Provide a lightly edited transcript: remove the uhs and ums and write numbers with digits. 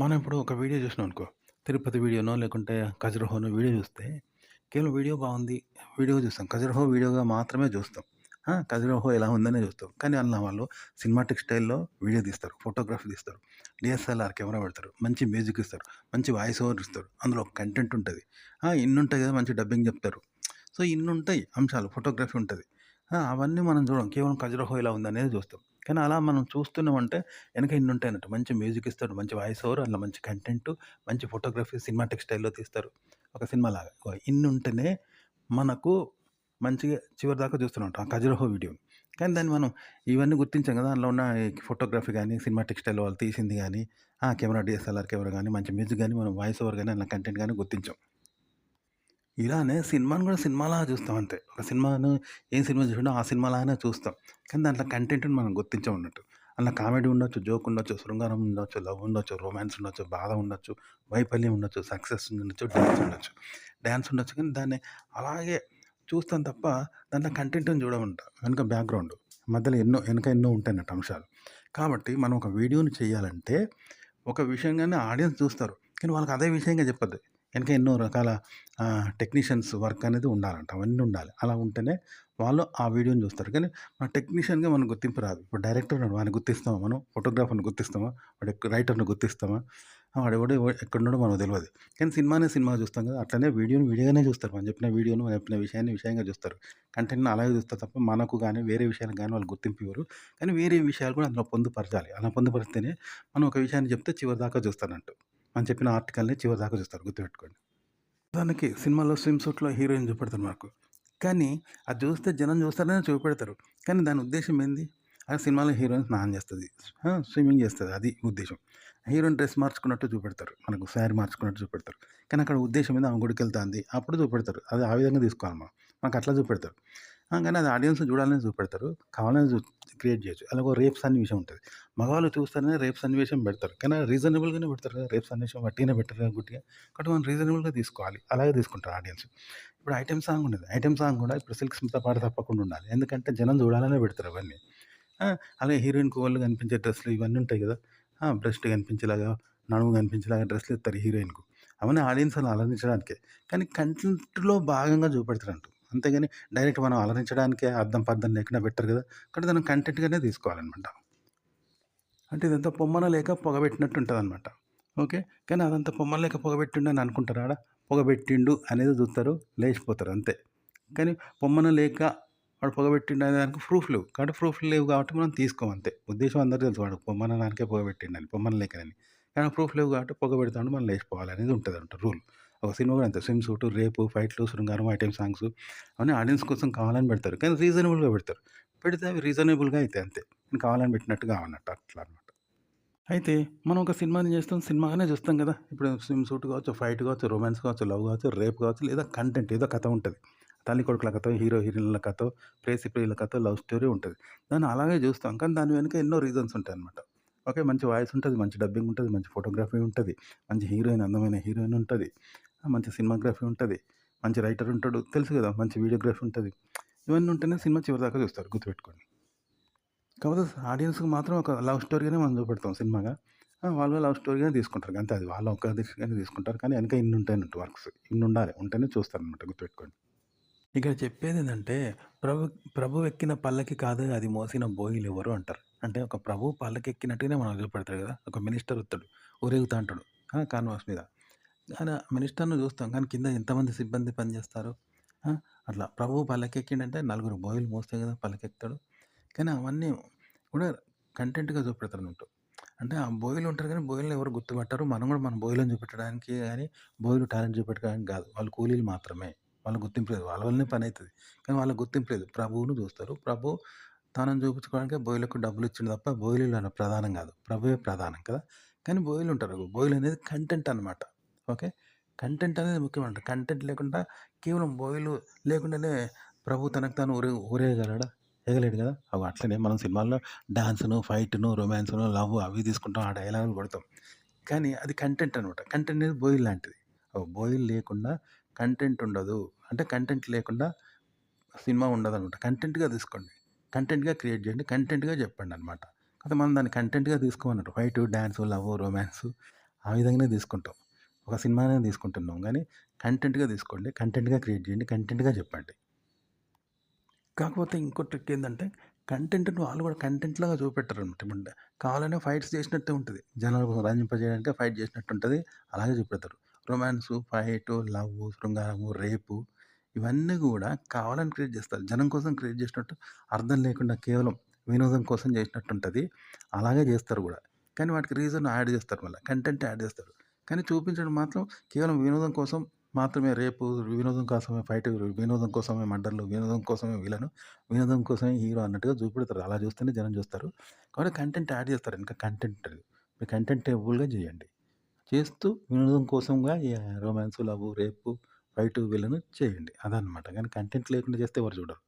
మనం ఇప్పుడు ఒక వీడియో చూసినాం అనుకో, తిరుపతి వీడియోనో లేకుంటే ఖజురహోనో వీడియో చూస్తే, కేవలం వీడియో బావుంది, వీడియో చూస్తాం. ఖజురహో వీడియోగా మాత్రమే చూస్తాం. ఖజురహో ఎలా ఉందనే చూస్తాం. కానీ అందులో వాళ్ళు సినిమాటిక్ స్టైల్‌లో వీడియో తీస్తారు, ఫోటోగ్రఫీ తీస్తారు, డీఎస్ఎల్ఆర్ కెమెరా పెడతారు, మంచి మ్యూజిక్ ఇస్తారు, మంచి వాయిస్ ఓవర్ ఇస్తారు. అందులో కంటెంట్ ఉంటది. ఇన్నుంటాయి కదా! మంచి డబ్బింగ్ చెప్తారు. సో, ఇన్నుంటాయి అంశాలు. ఫోటోగ్రఫీ ఉంటది. అవన్నీ మనం చూడం. కేవలం ఖజురహో ఎలా ఉందనేది చూస్తాం. కానీ అలా మనం చూస్తున్నామంటే వెనక ఇన్నుంటాయన్నట్టు. మంచి మ్యూజిక్ ఇస్తాడు, మంచి వాయిస్ ఓవర్, అందులో మంచి కంటెంటు, మంచి ఫోటోగ్రఫీ సినిమాటిక్ స్టైల్‌లో తీస్తారు. ఒక సినిమాలాగా. ఇన్నుంటేనే మనకు మంచిగా చివరిదాకా చూస్తూనే ఉంటాం. ఆ 'ఖజురహో' వీడియోని. కానీ దాన్ని మనం ఇవన్నీ గుర్తించాం కదా! అందులో ఉన్న ఈ ఫోటోగ్రఫీ గాని, సినిమాటిక్ స్టైల్ వాళ్ళు తీసింది గాని, కెమెరా డీఎస్ఎల్ఆర్ కెమెరా గాని, మంచి మ్యూజిక్ గాని, మనం వాయిస్ ఓవర్ గాని, అందులో కంటెంట్ గాని గుర్తించాం. ఇలానే సినిమాని కూడా సినిమాలాగా చూస్తాం అంతే. ఒక సినిమాను ఏం సినిమా చూసిండో ఆ సినిమాలాగానే చూస్తాం. కానీ దాంట్లో కంటెంట్‌ని మనం గుర్తించమన్నట్టు. అందులో కామెడీ ఉండొచ్చు, జోక్ ఉండొచ్చు, శృంగారం ఉండొచ్చు, లవ్ ఉండొచ్చు, రొమాన్స్ ఉండొచ్చు, బాధ ఉండొచ్చు, వైఫల్యం ఉండొచ్చు, సక్సెస్ ఉండొచ్చు, డాన్స్ ఉండొచ్చు. డాన్స్ ఉండొచ్చు కానీ దాన్ని అలాగే చూస్తాం తప్ప దాంట్లో కంటెంట్‌ని చూడమంట. వెనక బ్యాక్‌గ్రౌండ్. మధ్యలో వెనక ఎన్నో ఉంటాయన్నట్టు అంశాలు. కాబట్టి మనం ఒక వీడియోని చేయాలంటే ఒక విషయంగానే ఆడియన్స్ చూస్తారు. కానీ వాళ్ళకి అదే విషయంగా చెప్పొద్దు. వెనక ఎన్నో రకాల టెక్నీషియన్స్ వర్క్ అనేది ఉండాలంట. అవన్నీ ఉండాలి. అలా ఉంటేనే వాళ్ళు ఆ వీడియోని చూస్తారు. కానీ మన టెక్నీషియన్‌గా మనకు గుర్తింపు రాదు. ఇప్పుడు డైరెక్టర్ ఉన్నాడు. వాడిని గుర్తిస్తామా మనం? ఫోటోగ్రాఫర్‌ని గుర్తిస్తామా? రైటర్‌ని గుర్తిస్తామా? వాడెవడో ఎక్కడున్నాడో మనకు తెలవదు. కానీ సినిమానే సినిమా చూస్తాం కదా! అట్లనే వీడియోని వీడియోగానే చూస్తారు. మనం చెప్పిన వీడియోను, మనం చెప్పిన విషయాన్ని విషయంగా చూస్తారు. కంటెంట్‌ని అలాగే చూస్తారు తప్ప మనకు గాని, వేరే విషయాలకు గాని వాళ్ళు గుర్తింపు ఇవ్వరు. కానీ వేరే విషయాలు కూడా అందులో పొందుపరచాలి. అలా పొందుపరిస్తేనే మనం ఒక విషయాన్ని చెప్తే చివరిదాకా చూస్తారంటూ. మనం చెప్పిన ఆర్టికల్‌ని చివరిదాకా చూస్తారు. గుర్తుపెట్టుకోండి. ఉదాహరణకి సినిమాలో స్విమ్ సూట్‌లో హీరోయిన్ చూపెడతారు మనకు. కానీ అది చూస్తే జనం చూస్తారనే చూపెడతారు. కానీ దాని ఉద్దేశ్యం ఏంది? ఆ సినిమాలో హీరోయిన్ స్నానం చేస్తది. స్విమ్మింగ్ చేస్తది. అది ఉద్దేశ్యం. హీరోయిన్ డ్రెస్ మార్చుకున్నట్టు చూపెడతారు. మనకు శారీ మార్చుకున్నట్టు చూపెడతారు. కానీ అక్కడ ఉద్దేశ్యం ఏంది? ఆమె గుడికెళ్తాంది. అప్పుడు చూపెడతారు. అది ఆ విధంగా తీసుకోవాలి మనం. మనకు అట్లా చూపెడతారు. కానీ అది ఆడియన్స్ చూడాలని చూపెడతారు. కావాలని క్రియేట్ చేయొచ్చు. అలాగో రేప్ సన్నివేశం ఉంటది. మగవాళ్ళు చూస్తేనే రేప్ సన్నివేశం పెడతారు. కానీ అది రీజనబుల్‌గానే పెడతారు కదా! రేప్ సన్నివేశం వట్టిగానే పెట్టరు కదా! గుడ్డిగా. కాబట్టి మనం రీజనబుల్‌గా తీసుకోవాలి. అలాగే తీసుకుంటారు ఆడియన్స్. ఇప్పుడు ఐటెమ్ సాంగ్ ఉండేది. ఐటెమ్ సాంగ్ కూడా ఇప్పుడు 'సిల్క్ స్మిత' పాట తప్పకుండా ఉండాలి. ఎందుకంటే జనం చూడాలనే పెడతారు అవన్నీ. ఆ! అలాగే హీరోయిన్‌కి ఒళ్ళు కనిపించే డ్రెస్సులు ఇవన్నీ ఉంటాయి కదా! బ్రెస్ట్ కనిపించేలాగా, నడుము కనిపించేలాగా డ్రెస్సులు ఇస్తారు హీరోయిన్‌కు. అవన్నీ ఆడియన్స్‌ని అలరించడానికే. కానీ కంటెంట్‌లో భాగంగా చూపెడతారంట. అంతేగాని డైరెక్ట్ మనం అలరించడానికే అద్దం పద్దం లేకుండా పెట్టరు కదా! కాబట్టి దాన్ని కంటెంట్‌గానే తీసుకోవాలనమాట. అంటే ఇదంతా పొమ్మన లేక పొగబెట్టినట్టు ఉంటదనమాట. ఓకే. కానీ అదంతా పొమ్మన లేక పొగబెట్టిండని అనుకుంటారా ఆడ? పొగబెట్టిండు అనేది చూస్తారు, లేచిపోతారు అంతే. కానీ పొమ్మన లేక వాడు పొగబెట్టిండు అనే దానికి ప్రూఫ్ లేవు. కాబట్టి ప్రూఫ్‌లు లేవు కాబట్టి మనం తీసుకోం అంతే. ఉద్దేశ్యం అందరికి తెలుసు వాడు పొమ్మనడానికే పొగబెట్టిండని, పొమ్మన లేకనని. కానీ ప్రూఫ్ లేవు కాబట్టి పొగబెడతాండు మనం లేచిపోవాలనేది ఉంటదంట రూల్. ఒక సినిమా కూడా అంతే స్విమ్ సూటు, రేపు, ఫైట్‌లు, శృంగారం, ఐటెమ్ సాంగ్స్ అవన్నీ ఆడియన్స్ కోసం కావాలని పెడతారు. కానీ రీజనబుల్‌గా పెడతారు. పెడితే అవి రీజనబుల్‌గా అయితాయి అంతే. కావాలని పెట్టినట్టు కావన్నట్టు అట్లా అనమాట. అయితే మనం ఒక సినిమాని చేస్తాం. సినిమాగానే చూస్తాం గదా! ఇప్పుడు స్విమ్ సూట్ కావచ్చు, ఫైట్ కావచ్చు, రొమాన్స్ కావచ్చు, లవ్ కావచ్చు, రేప్ కావచ్చు, లేదా కంటెంట్ ఏదో కథ ఉంటది. తల్లి కొడుకుల కథో, హీరో హీరోయిన్‌ల కథో, ప్రేయసి ప్రియుల కథో, లవ్ స్టోరీ ఉంటది. దాన్ని అలాగే చూస్తాం. కానీ దాని వెనుక ఎన్నో రీజన్స్ ఉంటాయన్నమాట. ఓకే. మంచి వాయిస్ ఉంటది, మంచి డబ్బింగ్ ఉంటది, మంచి ఫోటోగ్రఫీ ఉంటది, మంచి హీరోయిన్ అందమైన హీరోయిన్ ఉంటది, మంచి సినిమాగ్రఫీ ఉంటది, మంచి రైటర్ ఉంటాడు. తెలుసు గదా! మంచి వీడియోగ్రఫీ ఉంటది. ఇవన్నీ ఉంటేనే సినిమా చివరిదాకా చూస్తారు. గుర్తుపెట్టుకోండి. కాకపోతే ఆడియన్స్‌కి మాత్రం ఒక లవ్ స్టోరీగానే మనం చూపెడతాం సినిమాగా. వాళ్ళు లవ్ స్టోరీగానే తీసుకుంటారు. అంతే అది వాళ్ళ ఒక్క దిశగానే తీసుకుంటారు. కానీ వెనక ఇన్నుంటాయన్నట్టు వర్క్స్. ఇన్నుండాలి. ఉంటేనే చూస్తారనమాట గుర్తుపెట్టుకోండి. ఇక్కడ చెప్పేదేందంటే ప్రభు ప్రభువెక్కిన పల్లకి కాదు అది మోసిన బోయిలెవరు అంటారు. అంటే ఒక ప్రభువు పల్లకెక్కినట్టుగానే మనకు చూపెడతారు కదా! ఒక మినిస్టర్ వస్తాడు. ఊరేగుతా అంటాడు. కాన్వాస్ మీద. కానీ ఆ మినిస్టర్‌ని చూస్తాం. కానీ కింద ఎంతమంది సిబ్బంది పనిచేస్తారు? ఆ! అట్లా ప్రభువు పల్లకెక్కిండంటే నలుగురు బోయిలు మోస్తే కదా పల్లకెక్కుతాడు. కానీ అవన్నీ కూడా కంటెంట్‌గా చూపెడతారన్నట్టు. అంటే ఆ బోయలు ఉంటారు కానీ బోయల్ని ఎవరు గుర్తుపట్టరు. మనం కూడా మన బోయలను చూపెట్టడానికి గాని, బోయలు టాలెంట్ చూపెట్టడానికి కాదు. వాళ్ళు కూలీలు మాత్రమే. వాళ్ళకి గుర్తింపు లేదు. వాళ్ళ వల్లనే పనైతది. కానీ వాళ్ళకి గుర్తింపు లేదు. ప్రభువును చూస్తారు. ప్రభు తనను చూపించుకోవడానికే బోయలకు డబ్బులు ఇచ్చిండు తప్ప బోయలు ప్రధానం కాదు. ప్రభువే ప్రధానం కదా! కానీ బోయలు ఉంటారు. బోయలు అనేది కంటెంట్ అన్నమాట. ఓకే. కంటెంట్ అనేది ముఖ్యమంట. కంటెంట్ లేకుండా కేవలం బోయలు లేకుండానే ప్రభు తనకు తాను ఊరేగగలడా? ఎగలేడు కదా! అట్లనే మనం సినిమాల్లో డాన్స్‌ను, ఫైట్‌ను, రొమాన్స్‌ను, లవ్ అవి తీసుకుంటాం. ఆ డైలాగులు కొడతాం. కానీ అది కంటెంట్ అనమాట. కంటెంట్ అనేది బోయిల్ లాంటిది. బోయిల్ లేకుండా కంటెంట్ ఉండదు. అంటే కంటెంట్ లేకుండా సినిమా ఉండదనమాట. కంటెంట్‌గా తీసుకోండి. కంటెంట్‌గా క్రియేట్ చేయండి. కంటెంట్‌గా చెప్పండనమాట. కాకపోతే మనం దాన్ని కంటెంట్‌గా తీసుకోమన్నట్టు. ఫైటు, డాన్సు, లవ్వు, రొమాన్సు ఆ విధంగానే తీసుకుంటాం. ఒక సినిమానే తీసుకుంటున్నాం గానీ, కంటెంట్‌గా తీసుకోండి. కంటెంట్‌గా క్రియేట్ చేయండి. కంటెంట్‌గా చెప్పండి. కాకపోతే ఇంకో ట్రిక్ ఏందంటే, కంటెంట్‌ని వాళ్ళు కూడా కంటెంట్‌లాగా చూపెట్టరనమాట. ఇప్పుడు కావాలనే ఫైట్స్ చేసినట్టే ఉంటది. జనాలను రంజింపజేయడానికే ఫైట్ చేసినట్టుంటది. అలాగే చూపెడతారు. రొమాన్సు, ఫైటు, లవ్వు, శృంగారము, రేపు ఇవన్నీ గూడా కావాలని క్రియేట్ చేస్తారు. జనం కోసం క్రియేట్ చేసినట్టు అర్థం లేకుండా కేవలం వినోదం కోసం చేసినట్టుంటది. అలాగే చేస్తారు గూడా. కానీ వాటికి రీజన్ యాడ్ చేస్తారు మళ్ళా. కంటెంట్ యాడ్ చేస్తారు. కానీ చూపించడం మాత్రం కేవలం వినోదం కోసం మాత్రమే రేపు, వినోదం కోసమే ఫైటు, వినోదం కోసమే మర్డర్‌లు, వినోదం కోసమే విలను, వినోదం కోసమే హీరో అన్నట్టుగా చూపెడతారు. అలా చూస్తేనే జనం చూస్తారు. కాబట్టి కంటెంట్ యాడ్ చేస్తారు. ఇంకా కంటెంట్ ఉంటది. మీరు కంటెంటబుల్‌గా చేయండి. చేస్తూ వినోదం కోసంగా రొమాన్సు, లవ్వు, రేపు, ఫైటు, విలను చేయండి. అదనమాట. కానీ కంటెంట్ లేకుండా చేస్తే ఎవరు చూడరు.